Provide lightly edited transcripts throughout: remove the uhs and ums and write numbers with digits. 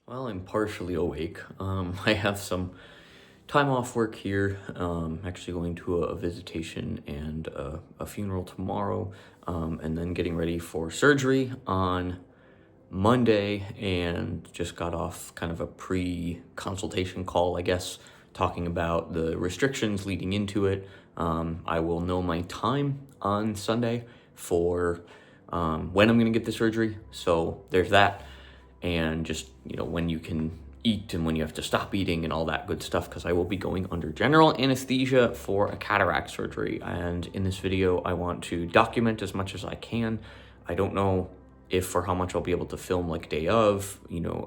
Well, I'm partially awake. I have some time off work here. Actually going to a visitation and a funeral tomorrow, and then getting ready for surgery on Monday, and just got off kind of a pre-consultation call, I guess, talking about the restrictions leading into it. I will know my time on Sunday for when I'm going to get the surgery. So there's that. And just, when you can eat and when you have to stop eating and all that good stuff, because I will be going under general anesthesia for a cataract surgery. And in this video, I want to document as much as I can. I don't know if or how much I'll be able to film like day of,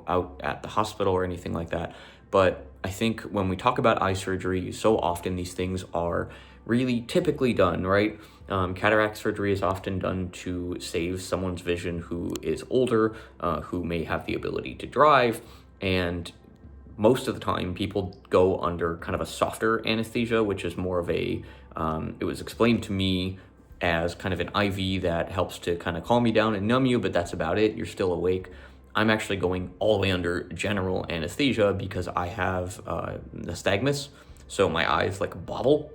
out at the hospital or anything like that. But I think when we talk about eye surgery, so often these things are really typically done, right? Cataract surgery is often done to save someone's vision who is older, who may have the ability to drive, and most of the time people go under kind of a softer anesthesia, which is more of a, it was explained to me as kind of an IV that helps to kind of calm you down and numb you, but that's about it. You're still awake. I'm actually going all the way under general anesthesia because I have nystagmus, so my eyes like bobble.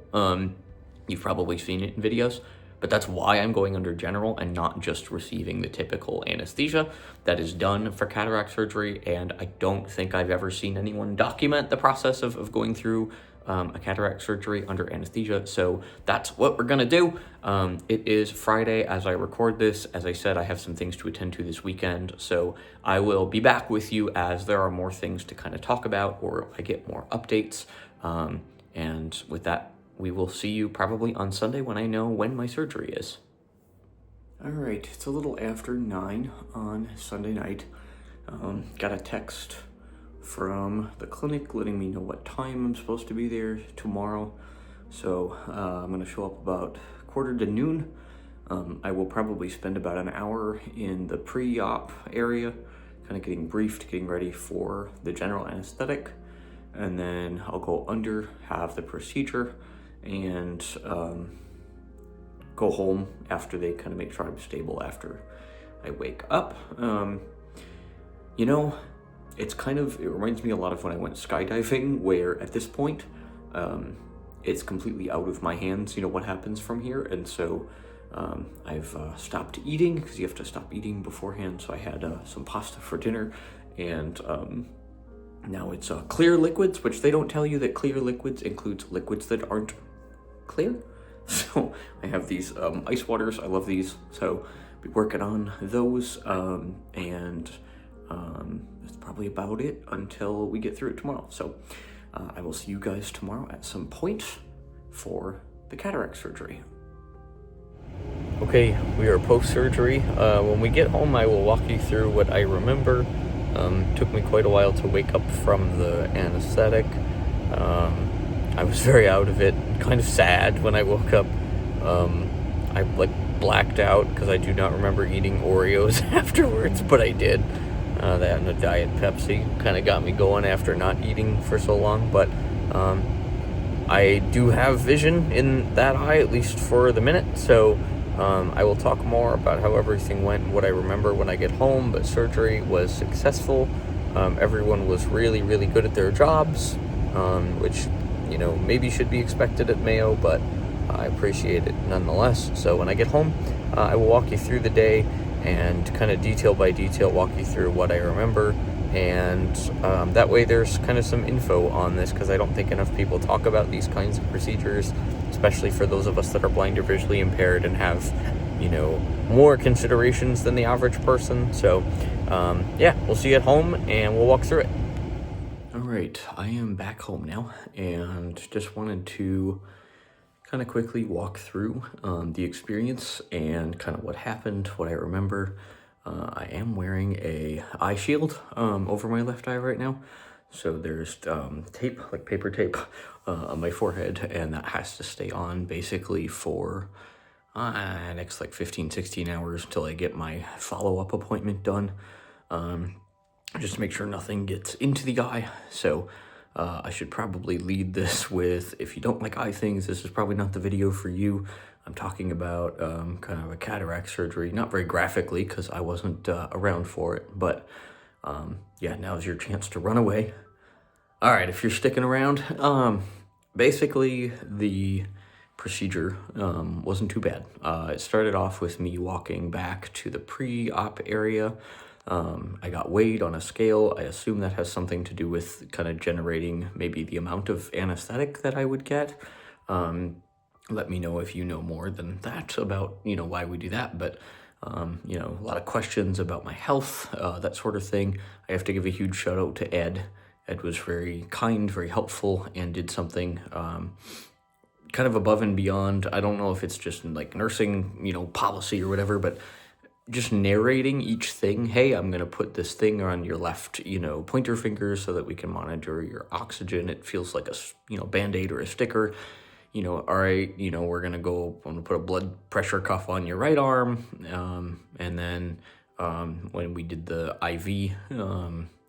You've probably seen it in videos, but that's why I'm going under general and not just receiving the typical anesthesia that is done for cataract surgery. And I don't think I've ever seen anyone document the process of going through a cataract surgery under anesthesia. So that's what we're gonna do. It is Friday as I record this. As I said, I have some things to attend to this weekend, so I will be back with you as there are more things to kind of talk about or I get more updates. And with that, we will see you probably on Sunday when I know when my surgery is. All right, it's a little after 9 on Sunday night. Got a text from the clinic letting me know what time I'm supposed to be there tomorrow. So I'm gonna show up about 12:45. I will probably spend about an hour in the pre-op area, kind of getting briefed, getting ready for the general anesthetic. And then I'll go under, have the procedure, and go home after they kind of make sure I'm stable after I wake up. It reminds me a lot of when I went skydiving, where at this point, it's completely out of my hands, what happens from here. And so I've stopped eating because you have to stop eating beforehand. So I had some pasta for dinner, and now it's clear liquids, which they don't tell you that clear liquids includes liquids that aren't clear. So I have these ice waters. I love these. So be working on those. And that's probably about it until we get through it tomorrow. So I will see you guys tomorrow at some point for the cataract surgery. Okay, we are post-surgery. When we get home, I will walk you through what I remember. Took me quite a while to wake up from the anesthetic. I was very out of it, kind of sad when I woke up. I blacked out because I do not remember eating Oreos afterwards, but I did. That and a Diet Pepsi kind of got me going after not eating for so long. But I do have vision in that eye, at least for the minute. So I will talk more about how everything went and what I remember when I get home. But surgery was successful. Everyone was really, really good at their jobs, which, maybe should be expected at Mayo, but I appreciate it nonetheless. So when I get home, I will walk you through the day and kind of detail by detail walk you through what I remember. And that way there's kind of some info on this, because I don't think enough people talk about these kinds of procedures, especially for those of us that are blind or visually impaired and have, more considerations than the average person. So we'll see you at home and we'll walk through it. All right, I am back home now, and just wanted to kind of quickly walk through the experience and kind of what happened, what I remember. I am wearing a eye shield over my left eye right now. So there's tape, like paper tape, on my forehead, and that has to stay on basically for next 15-16 hours until I get my follow-up appointment done, just to make sure nothing gets into the eye. So I should probably lead this with, if you don't like eye things, this is probably not the video for you. I'm talking about kind of a cataract surgery, not very graphically because I wasn't around for it, but yeah, now's your chance to run away. All right, if you're sticking around, basically the procedure wasn't too bad. It started off with me walking back to the pre-op area. I got weighed on a scale. I assume that has something to do with kind of generating maybe the amount of anesthetic that I would get. Let me know if you know more than that about, why we do that. But, a lot of questions about my health, that sort of thing. I have to give a huge shout out to Ed. Ed was very kind, very helpful, and did something kind of above and beyond. I don't know if it's just like nursing, policy or whatever, but just narrating each thing. Hey, I'm going to put this thing on your left, pointer finger so that we can monitor your oxygen. It feels like a, Band-Aid or a sticker. All right, we're going to put a blood pressure cuff on your right arm. And then when we did the IV,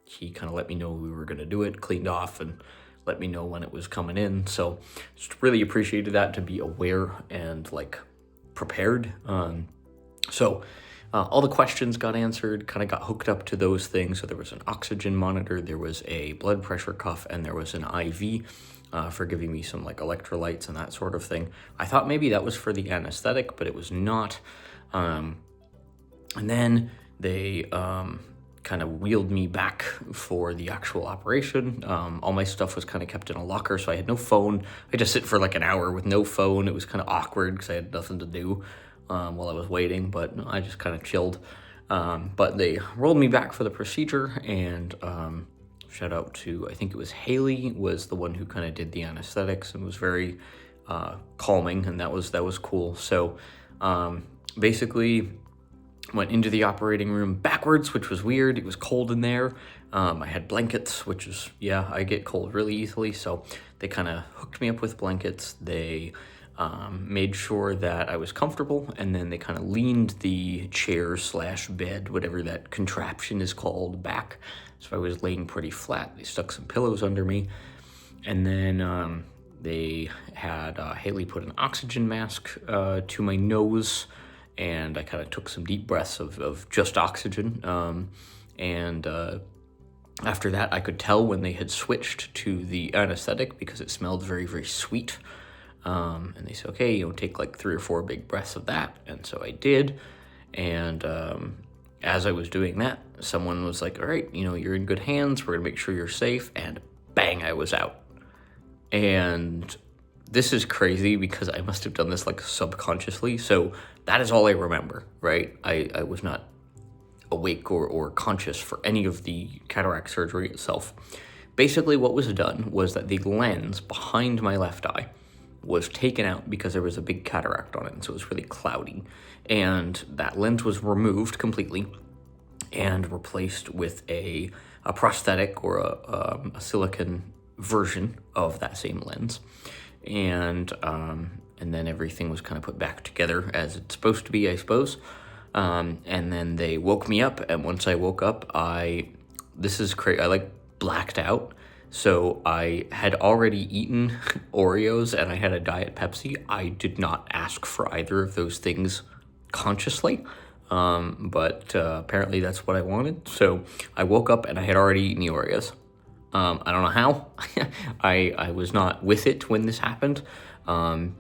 he kind of let me know we were going to do it, cleaned off, and let me know when it was coming in. So just really appreciated that, to be aware and prepared. So all the questions got answered, kind of got hooked up to those things. So there was an oxygen monitor, there was a blood pressure cuff, and there was an IV for giving me some electrolytes and that sort of thing. I thought maybe that was for the anesthetic, but it was not. And then they kind of wheeled me back for the actual operation. All my stuff was kind of kept in a locker, so I had no phone. I had to sit for an hour with no phone. It was kind of awkward because I had nothing to do while I was waiting, but I just kind of chilled. But they rolled me back for the procedure, and shout out to, I think it was Haley, was the one who kind of did the anesthetics and was very calming, and that was cool. So basically went into the operating room backwards, which was weird. It was cold in there. I had blankets, which is, I get cold really easily. So they kind of hooked me up with blankets. They made sure that I was comfortable, and then they kind of leaned the chair / bed, whatever that contraption is called, back. So I was laying pretty flat. They stuck some pillows under me. And then they had Haley put an oxygen mask to my nose, and I kind of took some deep breaths of just oxygen. And after that, I could tell when they had switched to the anesthetic because it smelled very, very sweet. And they said, okay, take 3 or 4 big breaths of that. And so I did. And as I was doing that, someone was like, all right, you're in good hands. We're going to make sure you're safe. And bang, I was out. And this is crazy because I must have done this subconsciously. So that is all I remember, right? I was not awake or conscious for any of the cataract surgery itself. Basically, what was done was that the lens behind my left eye was taken out because there was a big cataract on it, and so it was really cloudy. And that lens was removed completely and replaced with a prosthetic or a silicone version of that same lens. And then everything was kind of put back together as it's supposed to be, I suppose. And then they woke me up, and once I woke up, this is crazy, I blacked out. So I had already eaten Oreos and I had a Diet Pepsi. I did not ask for either of those things consciously, but apparently that's what I wanted. So I woke up and I had already eaten the Oreos. I don't know how. I was not with it when this happened. So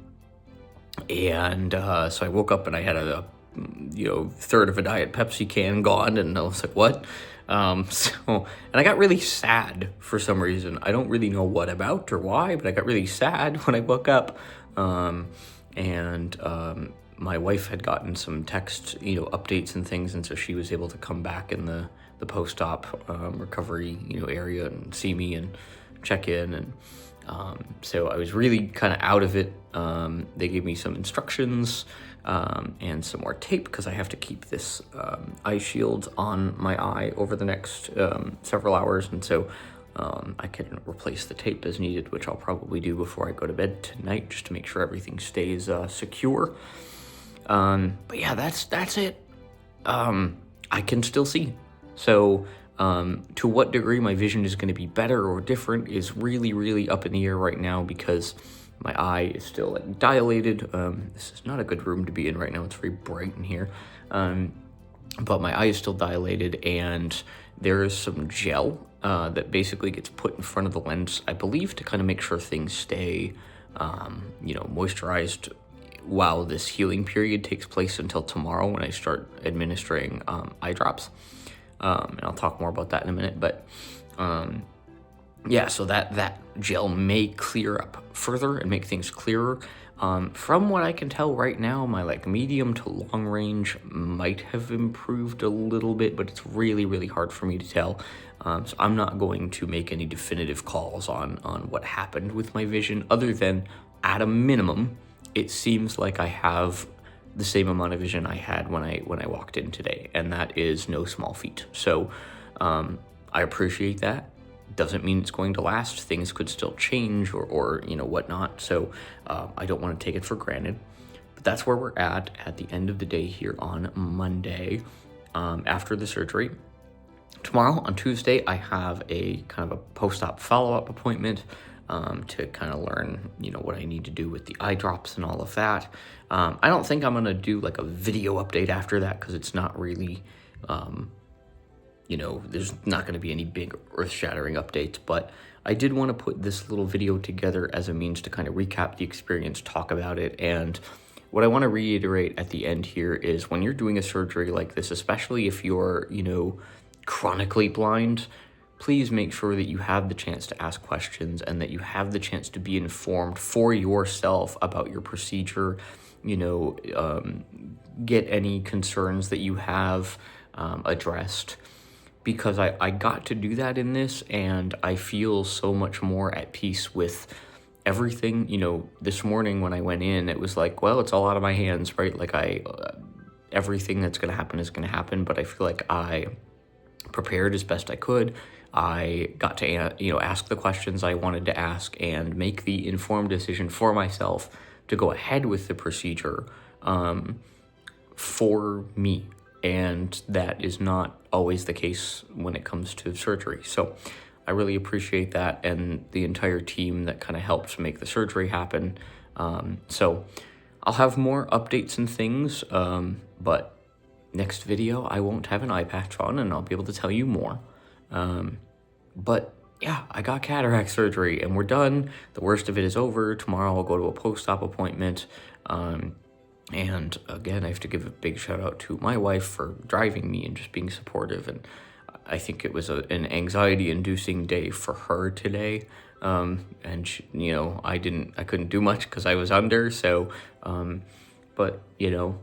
I woke up and I had a third of a Diet Pepsi can gone, and I was like, what? And I got really sad for some reason. I don't really know what about or why, but I got really sad when I woke up. My wife had gotten some text, updates and things, and so she was able to come back in the post-op recovery, area and see me and check in. And so I was really kind of out of it. They gave me some instructions and some more tape because I have to keep this eye shield on my eye over the next several hours. And so I can replace the tape as needed, which I'll probably do before I go to bed tonight, just to make sure everything stays secure. But yeah, that's it. I can still see. So to what degree my vision is going to be better or different is really, really up in the air right now, because my eye is still dilated. This is not a good room to be in right now. It's very bright in here. But my eye is still dilated, and there is some gel that basically gets put in front of the lens, I believe, to kind of make sure things stay, moisturized while this healing period takes place until tomorrow when I start administering eye drops. And I'll talk more about that in a minute, but yeah, so that gel may clear up further and make things clearer. From what I can tell right now, my like medium to long range might have improved a little bit, but it's really, really hard for me to tell. So I'm not going to make any definitive calls on what happened with my vision, other than at a minimum, it seems like I have the same amount of vision I had when I walked in today, and that is no small feat. So I appreciate that. Doesn't mean it's going to last. Things could still change or whatnot. So I don't want to take it for granted. But that's where we're at the end of the day here on Monday after the surgery. Tomorrow, on Tuesday, I have a kind of a post-op follow-up appointment to kind of learn, what I need to do with the eye drops and all of that. I don't think I'm going to do like a video update after that, because it's not really, there's not going to be any big earth-shattering updates, but I did want to put this little video together as a means to kind of recap the experience, talk about it, and what I want to reiterate at the end here is when you're doing a surgery like this, especially if you're, chronically blind, please make sure that you have the chance to ask questions and that you have the chance to be informed for yourself about your procedure, get any concerns that you have addressed. Because I got to do that in this, and I feel so much more at peace with everything. This morning when I went in, it was like, well, it's all out of my hands, right? Like everything that's going to happen is going to happen, but I feel like I prepared as best I could. I got to, ask the questions I wanted to ask and make the informed decision for myself to go ahead with the procedure for me. And that is not always the case when it comes to surgery. So I really appreciate that, and the entire team that kind of helped make the surgery happen. So I'll have more updates and things, but next video I won't have an eye patch on, and I'll be able to tell you more. But yeah, I got cataract surgery and we're done. The worst of it is over. Tomorrow I'll go to a post-op appointment. And again, I have to give a big shout out to my wife for driving me and just being supportive. And I think it was an anxiety-inducing day for her today. And she, I couldn't do much because I was under. So, but yeah,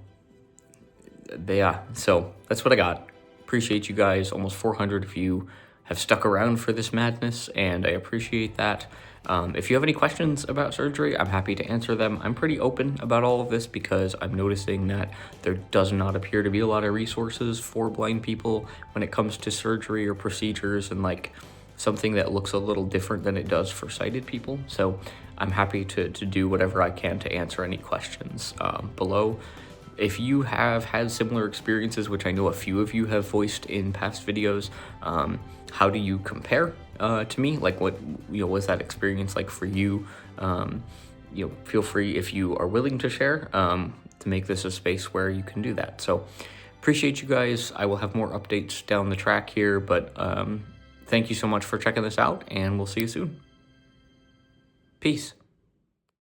so that's what I got. Appreciate you guys. Almost 400 of you have stuck around for this madness, and I appreciate that. If you have any questions about surgery, I'm happy to answer them. I'm pretty open about all of this because I'm noticing that there does not appear to be a lot of resources for blind people when it comes to surgery or procedures, and like something that looks a little different than it does for sighted people. So I'm happy to do whatever I can to answer any questions below. If you have had similar experiences, which I know a few of you have voiced in past videos, how do you compare to me? Like what was that experience like for you? Feel free, if you are willing to share, to make this a space where you can do that. So appreciate you guys. I will have more updates down the track here, but thank you so much for checking this out, and we'll see you soon. Peace.